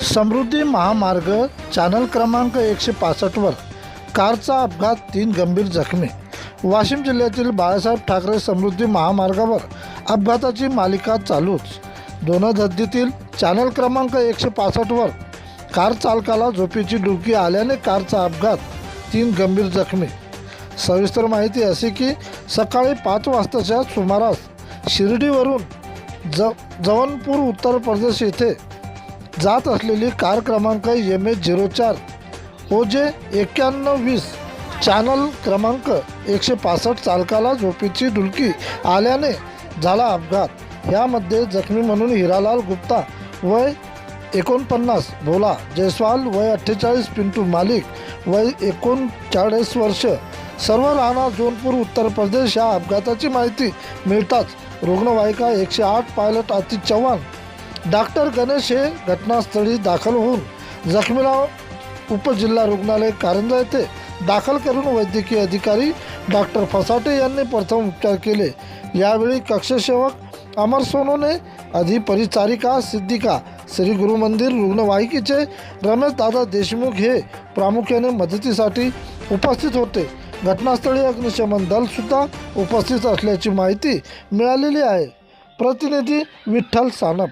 समृद्धी महामार्ग चॅनल क्रमांक 165 वर कारचा अपघात, 3 गंभीर जखमी. वाशिम जिल्ह्यातील बाळासाहेब ठाकरे समृद्धी महामार्गावर अपघाताची मालिका चालूच. दोनद हद्दीतील चॅनल क्रमांक 165 वर कार चालकाला झोपेची डुलकी आल्याने कारचा अपघात, 3 गंभीर जखमी. सविस्तर माहिती अशी की सकाळी 5 वाजताच्या सुमारास शिर्डीवरून जवनपूर उत्तर प्रदेश येथे जात असलेली कार क्रमांक MH04 OJ 9120 चॅनल क्रमांक 165 चालकाला झोपेची डुलकी आल्याने झाला अपघात. यामध्ये जखमी म्हणून हिरालाल गुप्ता वय 49, भोला जयस्वाल वय 48, पिंटू मालिक वय 39 वर्ष, सर्व राहणार जौनपूर उत्तर प्रदेश. या अपघाताची माहिती मिळताच रुग्णवाहिका 108 पायलट आतिश चव्हाण, डॉक्टर गणेश हे घटनास्थळी दाखल होऊन जखमीला उपजिल्हा रुग्णालय कारंजा येथे दाखल करून वैद्यकीय अधिकारी डॉक्टर फसाटे यांनी प्रथम उपचार केले. यावेळी कक्षसेवक अमर सोनोने, अधिपरिचारिका सिद्धिका, श्री गुरु मंदिर रुग्णवाहिकेचे रमेश दादा देशमुख हे प्रामुख्याने मदतीसाठी उपस्थित होते. घटनास्थळी अग्निशमन दल सुद्धा उपस्थित असल्याची माहिती मिळालेली आहे. प्रतिनिधी विठ्ठल सानप.